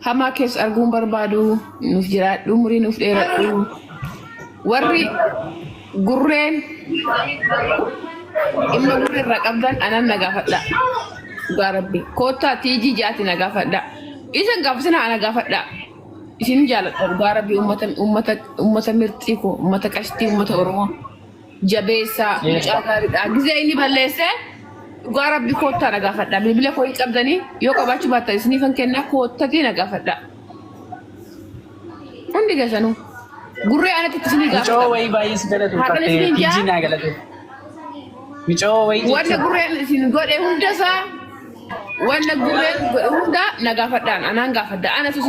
hamaa keessa arguun barbaadu nuuf jiraadhu umurii nuuf dheeradhu warri gurreen imma gurreerra qabdan anan nagaafadha dhugaa rabbi koottaa tiijii jaati nagaafadha isa gaafsina ana gaafadha isin jaaladha dhugaa rabbi ummata mirxii ko ummata qashtii ummata oromoo jabeessaa mucaa gaariidha gizee inni balleesse dhugaa rabbi koottaa nagaafadha bilbila koo hin qabdanii yoo qabaachuu baattan isiniifan kennaa koottatii nagaafadha hundi keessanuu gurree anatti isinii gaafadha Micoo wayii baay'ee si galatu uffattee tiijii naa galate. Micoo wayii wanda gurreen isin godhe hundasaa wanda gurreen godhe hunda nagaafadhaan anaan gaafadha anatu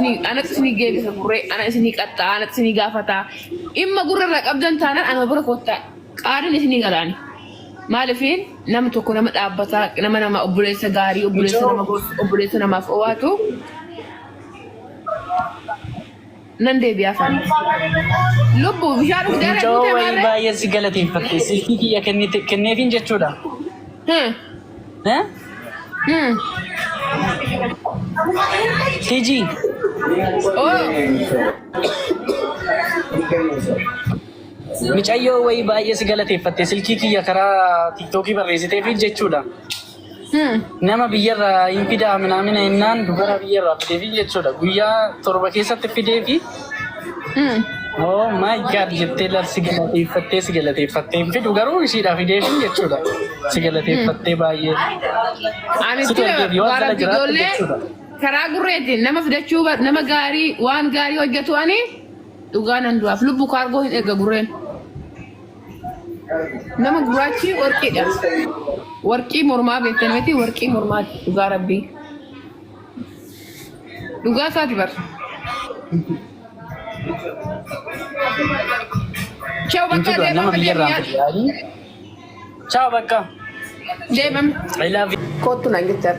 isinii geebisa gurree ana isinii qaxxaa anatu isinii gaafataa imma gurreerra qabdan taanaan anuma bira koottaa qaadin isinii galaani maalifiin nama tokko nama dhaabbataa nama obboleessa gaarii obboleessa namaaf owaatu nan deebi'aa faana lubbu bishaan dhugdee Micoo wayii baay'ee si galateeffatte silkii kiyya kenneefiin jechuudha. Tiijii. Micayyoo wayii baay'ee si galateeffatte silkii kiyya karaa tiiktookii barreessiteefiin jechuudha. Nama biyyarraa hin fidaa minaamina innaan dubara biyyarraa fideefiin jechuudha. Guyyaa 7 keessatti fideefi. Oh my god jettee larsi galateeffattee hin fidu garuu ishiidhaa fideefiin jechuudha. Si galateeffattee baay'ee. Karaa gurreetiin nama fidachuu nama gaarii waan gaarii hojjetu ani dhugaa nan du'aaf lubbu kaargoo hin eega gurreen. Nama gurraachi warqiidha. Warqii mormaa beektan miti warqii mormaati dhugaa rabbii. Dhugaa isaati bar. Ciao bakka deemama. Ciao bakka. Deemam. I love you. Kootu naan jettar.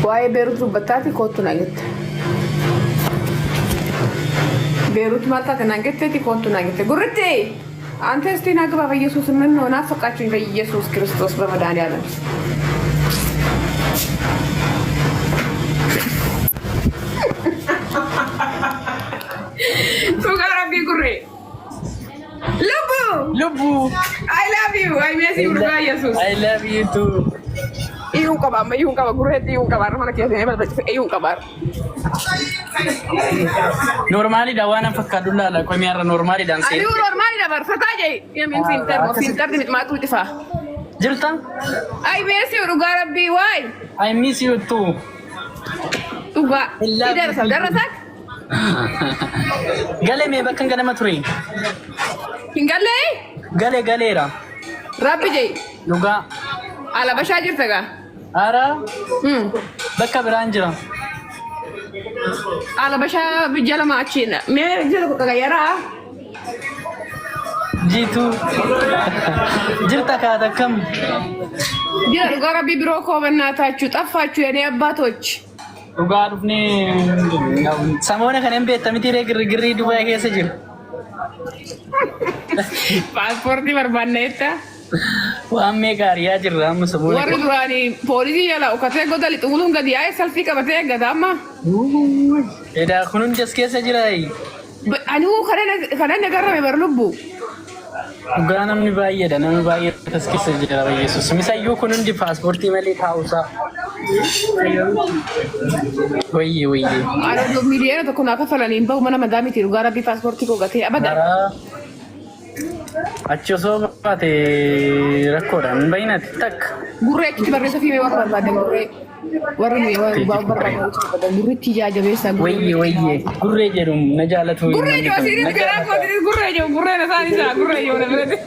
Waa'ee Beerut dubbataati kootu naan jetta. Beerut mataa kanaan jetteeti kootu naan jette. Gurritti! አንተ እስቲ ናግባ በኢየሱስ ምን ነው ናፈቃችሁኝ በኢየሱስ ክርስቶስ በመድኃኒዓለም ሱጋራ ቢጉሬ ልቡ I love you I miss you ኢየሱስ I love you too. ይሁን ቀባ ጉሬት ይሁን ቀባ ነው ማለት ይሁን ቀባ Normali da waan fakkaadulaa la qomi arra normali dan see. Ani normali da barfata je yamin filter dimit matu tifa. Jirta? I miss you dhugaa rabbii why? I miss you too. Dhugaa. Darasak? Galee mee bakka ganama ture? Hingalee? Galeera. Rabbi je. Dhugaa. Ala bashaa jirta gaa? Ara? Bakka biraan jira. Ala bashaa bijjala maachina. Mee jala ko kagayaraa? Jitu. Jirta kaata kam? Jira dhugaa rabbii biroo koobannaataa xaffaachuu jedhee abbaatoch. Dhugaa dhufnee samoona kan hin beektamiti girgirrii Dubaay keessa jiru. Paaspoortii barbaanneetta. Waan meeqa ariyaa jirra amma samoona. Warri duraanii poolisii jala ukkatee goda lixuuluun gadi yaa'ee salfii qabatee eeggata amma. Edaa kun hundi as keessa jira. Ani kana nagarrame bar lubbu. Dhugaa namni baay'eedha namni baay'ee as keessa jira Yesuus. Misayyuu kun hundi paaspoortii malee taa'uusaa. Wayye. Ana miliyoona tokko naa kafalanii hin bahu mana madaamiti dhugaa rabbii paaspoortii koo gatee abada. Achi osoo baate rakkoodhaan baay'inatti takka. Gurree achitti barreessa fi warra barbaadan gurree. Warri barbaadan gurritti jaajabeessa. Wayye gurree jedhu na jaalatu. Gurree jiru asiin garaa kootii gurree jiru gurree na isaan isaa gurree jiru na birate.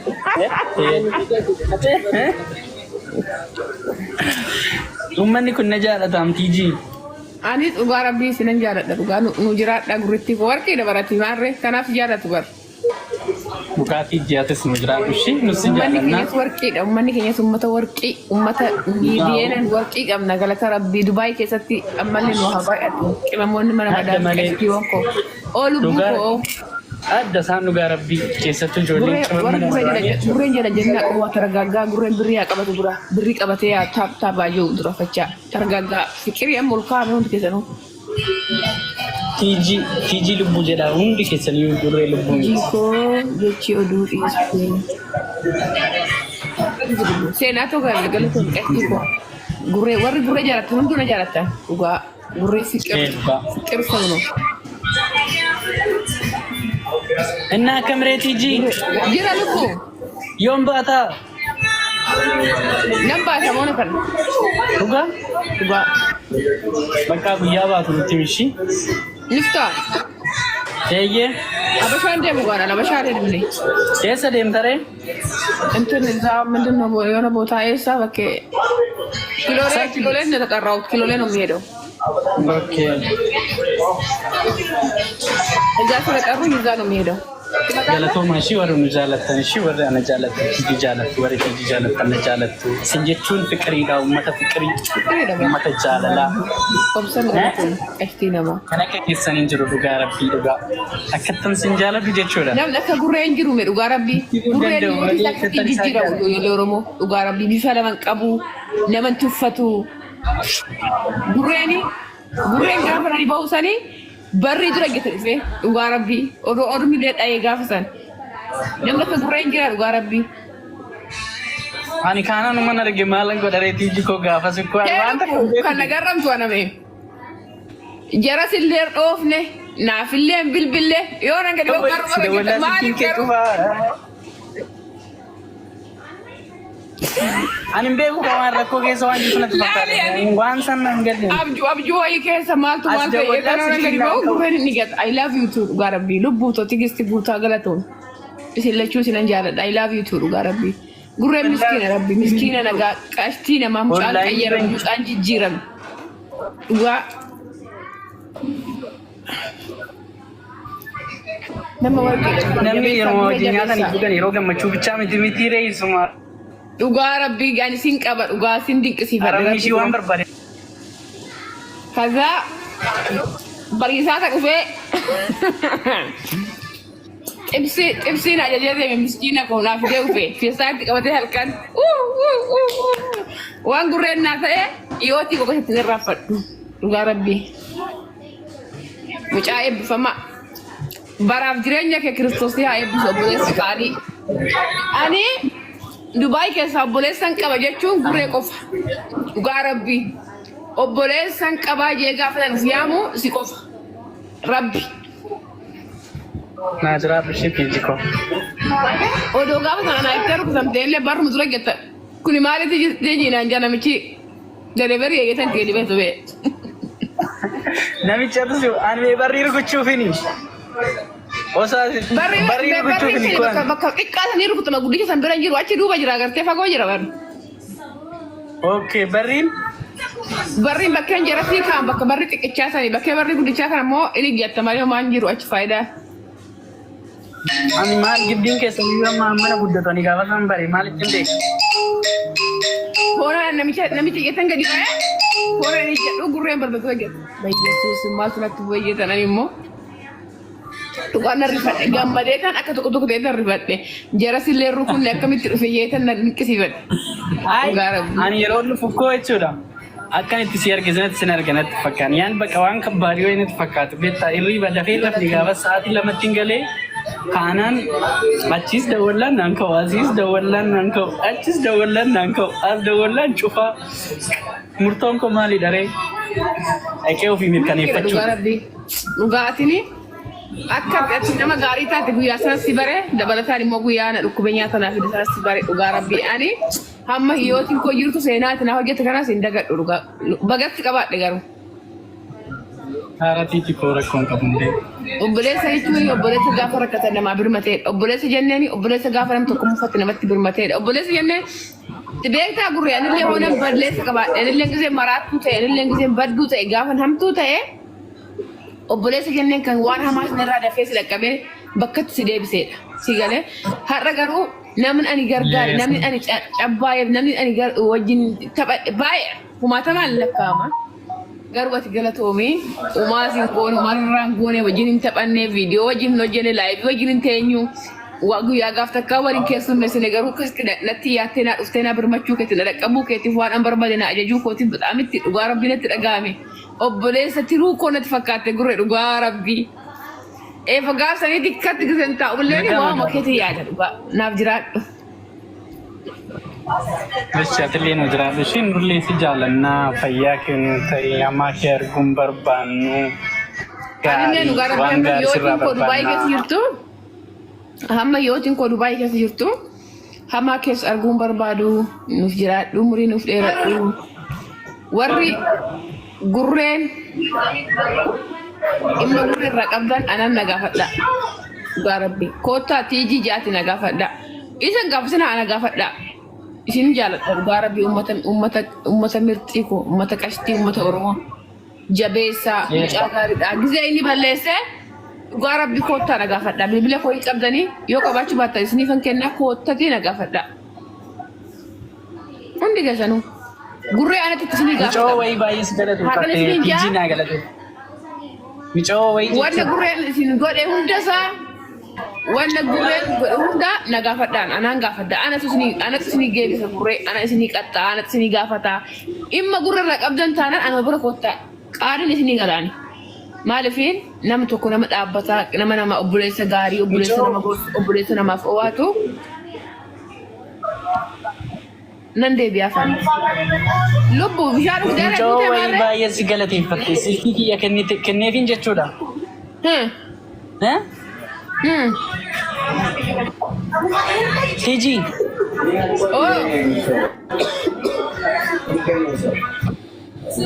Uummanni kun na jaalatam tiijii. Ani dhugaa rabbii isinan jaaladha dhugaa nu jiraadha gurritti warqii dabarati maarree kanaaf jaalatu bar. Bukaatii jiyaatis nu jiraatu shi nusi jaalanna. Uummanni keenyas uummata warqii uummata miidiyeenan warqii qabna galata rabbii Dubaay keessatti ammallee nu haa baay'atu qimamoonni mana madaala keessatti wonko oolu buukoo Adda isaan dhugaa rabbii keessattuu ijoolleen gurreen jala jennaa qawwaa targaggaa gurreen birrii haa qabatu dura birrii qabatee haa taaptaa baay'ee dura fachaa targaggaa fiqirii amma ol kaa'ame hundi keessanuu. Tiijii lubbuu jedha hundi keessanii gurree lubbuun. Jikoo jechi oduu dhiyeessee. Seenaa tokko galatoon qeetti koo gurree warri gurree jaalatan hunduu na jaalatan dhugaa gurree fiqir sabno. Inna kamree tiijii. Jira lubbu. Yoom baataa. Nan baata moona kana. Dhugaa. Bakka guyyaa baatu nutti mishi. Lifta. Eeyyee. Abashaan deemu gaana abashaan deemne. Eessa deemtaree? Intin isaa ምንድን ነው የሆነ ቦታ eessa bakkee kiilooleen na taqarraa'u kiilooleen ነው የሚሄደው. ኦኬ እዛ ስለቀሩኝ እዛ ነው የሚሄደው። Galatooma ishii warri nu jaalatan ishii warri ana jaalatan Tiijii jaalatu warri Tiijii jaalatan na jaalatu. Isin jechuun fiqiriidha uummata fiqirii uummata jaalalaa. Qashtii namaa. Kan akka keessaniin jiru dhugaa rabbii dhugaa. Akkattam sin jaalatu jechuudha. Namni akka gurreen jiru mee dhugaa rabbii. Gurreen nuti akkatti jijjiiramu ijoollee Oromoo dhugaa rabbii bifa lama qabu nama tuffatu. Gurreen gaafa nani bahu barri dura gitu dhufe dhugaa rabbii ormi leedhaa'ee gaafa san namni akka gurreen jira dhugaa rabbii. Ani kaanaan uuman arge maalan godharee Tiijii koo gaafa sikkoo waan takka kan nagarramtu aname jaras illee dhoofne naafillee bilbillee yoo nan gadi bakka maaliif garuu ani beeku waan rakkoo keessa waan jiru natti fakkaata waan san nan galle abjuu wayii keessa maaltu maal ta'e kana nan gadi bahu gurreen inni gata I love you too dhugaa rabbii lubbuu too tigisti guutaa galatoon isin lachuu sinan jaaladha I love you too dhugaa rabbii gurreen miskiina rabbii miskiina nagaa qashtii namaa mucaan qayyarame mucaan jijjiirame dhugaa nama warqee namni yeroo wajjin nyaatan itti yeroo gammachuu bichaa miti reessuma. Dhugaa rabbii gaani sin qaba dhugaa sin dinqisiifadha. Arabni waan barbaade. Kaza bariisaa ta dhufee xibsiin ajajee deeme miskiina koo naaf fidee dhufee feestaatti qabatee halkan waan gurreen naa ta'e dhiyootii boqotetti irraanfadhu dhugaa rabbii. Mucaa eebbifamaa baraaf jireenya kee kiristoosii haa eebbisu obboleessi qaalii. Ani Dubaay keessa obboleessan qaba jechuun gurree qofa. Dhugaa rabbii. Obboleessan qabaa jee gaafatan yaamu si qofa. Rabbi. Naajiraaf ishee Tiijii koo. Odoo gaafatan anaa itti rukutamtee illee barru dura jetta. Kuni maaliif jeenyinaan jaa namichi deliverii eegetan ta'e dhibee sobee. Namichi atus ani barrii rukuchuufini. Barrii rukuchuufini kun. Bakka xiqqaatanii rukutama guddicha san bira jiru achi duuba jira agartee fagoo jira barri. Okay barriin. Barriin bakkeen jarasii kaan bakka barri xiqqichaa sanii bakkee barri guddichaa kana immoo inni gyatta malee maan jiru achi faayidaa. Ani maal gibdiin keessanii yoo mana guddatanii gaafa san bari maalitti hin beeku. Hoona namicha jettan gadi ba'ee hoona inni jedhu gurreen barbaadu jedhu. Yesuus maaltu natti fayyatan ani immoo. Dhugaan rifadhe gammadee kan akka tokko ta'e rifadhe jarasillee rukunne akkamitti dhufe yeetan na dinqisiifadhe. Ani yeroo dhufu koo jechuudha. Akkan itti si argisanatti sin arganatti fakkaan. Yaan bakka waan kabbaadii wayii natti fakkaatu. Beektaa irriiba dafee lafni gaafa sa'aatii lamatti hin galee kaanaan achis dawwallaan naan ka'u asiis dawwallaan naan ka'u achis dawwallaan naan ka'u as dawwallaan cufaa murtoon koo maali daree dhaqee ofii mirkaneeffachuu. Dhugaatiin akka nama gaarii taate guyyaa sanas si bare dabalataan immoo guyyaa na dhukkube nyaata naaf hidhi sanas si bare dhugaa rabbii ani hamma hiyyootiin koo jirtu seenaati na hojjete kanas hin dagadhu dhugaa bagatti qabaadhe garuu. Haaratiitti koo rakkoon qabundee. Obboleessa jechuun obboleessa gaafa rakkatan namaa birmateedha. Obboleessa jenneen obboleessa gaafa nam tokko muffatti namatti birmateedha. Obboleessa jenneen beektaa gurree anillee hoonan balleessa qabaadhe anillee gisee maraattuu ta'e anillee gisee badduu ta'e gaafa hamtuu ta'e obboleessa jenneen kan waan hamaa sinirraa dafee si dhaqqabee bakkatti si deebiseedha. Si galee har'a garuu namni ani gargaare namni ani cabbaayeef namni ani wajjin taphadhe baay'ee kumaatamaan lakkaa'ama. garuu ati galatoomii umaasiin goone umarraan goone wajjin hin taphannee viidiyoo wajjin hin hojjenne laayivii wajjin hin teenyu guyyaa gaaf takkaa waliin keessummeessine garuu akkasitti natti yaattee naa dhuftee naa birmachuu keetti na dhaqqabuu keetiif waan an barbaade na ajajuu kootiin bixaamitti dhugaa rabbii natti dhaga'ame obboleessa tiruu koo natti fakkaatte gurre dhugaa rabbii fagaasanii dikkatti gisan taa'u billee waama keetti yaada dhugaa naaf jiraadhu. Atilee nu jiraatu ishiin nullee si jaalannaa fayyaa kennu ta'ee ammaa kee arguun barbaannu gaarii waan gaarii sirraa barbaannaa. Hamma yootiin koo Dubaay keessa jirtu hamma keessa arguun barbaadu nuuf jiraadhu umurii nuuf dheeradhu warri gurreen imma gurreen irraa qabdan anan na gaafadha dhugaa rabbii koottaa tiijii jaati na gaafadha isan gaafasina ana gaafadha isin jaaladha dhugaa rabbii ummata mirxii koo ummata qashtii ummata oromoo jabeessaa mucaa gaariidha gizee inni balleessee dhugaa rabbii koottaa na gaafadha bilbila koo hin qabdanii yoo qabaachuu baattan isiniifan kennaa koottatii na gaafadha hundi keessanuu gurree anatti isinii gaafadha. Micoo wayii baay'ee si galateeffattee tiijii naa galatee. Micoo wayii jecha. Wanna gurreen isin godhe hundasaa wanna gurreen godhe hunda na gaafadhaan anaan gaafadha anatu isinii geebisa gurree ana isinii qaxxaa anatu isinii gaafataa imma gurra irraa qabdan taanaan anuma bira koottaa qaadin isinii galaani. Maalifiin nama tokko nama dhaabbataa nama obboleessa gaarii obboleessa namaaf owaatu nan deebi'aa faana. Lubbu bishaan dhugdee Micoo wayii baay'ee si galateeffattee silkii kiyya kenneefiin jechuudha. Tiijii.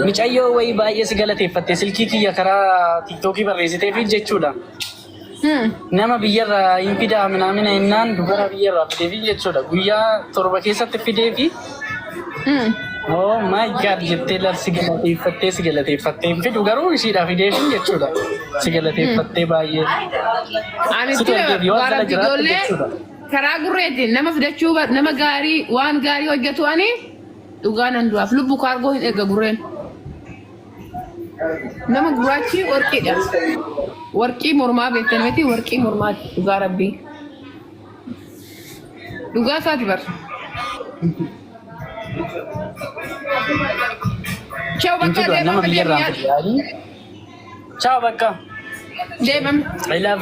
Micayyoo wayii baay'ee si galateeffattee silkii kiyya karaa tiiktookii barreessiteefi jechuudha. Nama biyyarraa hin fidaa minaamina innaan dubara biyyarraa fideefi jechuudha. Guyyaa 7 keessatti fideefi. Oh my god jettee si galateeffattee hin fidu garuu ishiidhaa fideefi jechuudha. Si galateeffattee baay'ee. Ani ijoollee karaa gurreetiin nama fidachuu nama gaarii waan gaarii hojjetu ani dhugaa nan du'aaf lubbu kaargoo hin erga gurreen. Nama gurraachi warqiidha. Warqii mormaa beektan miti warqii mormaati dhugaa rabbii. Dhugaa isaati bar. Ciao bakka deemama. Ciao bakka. Deemama. I love you.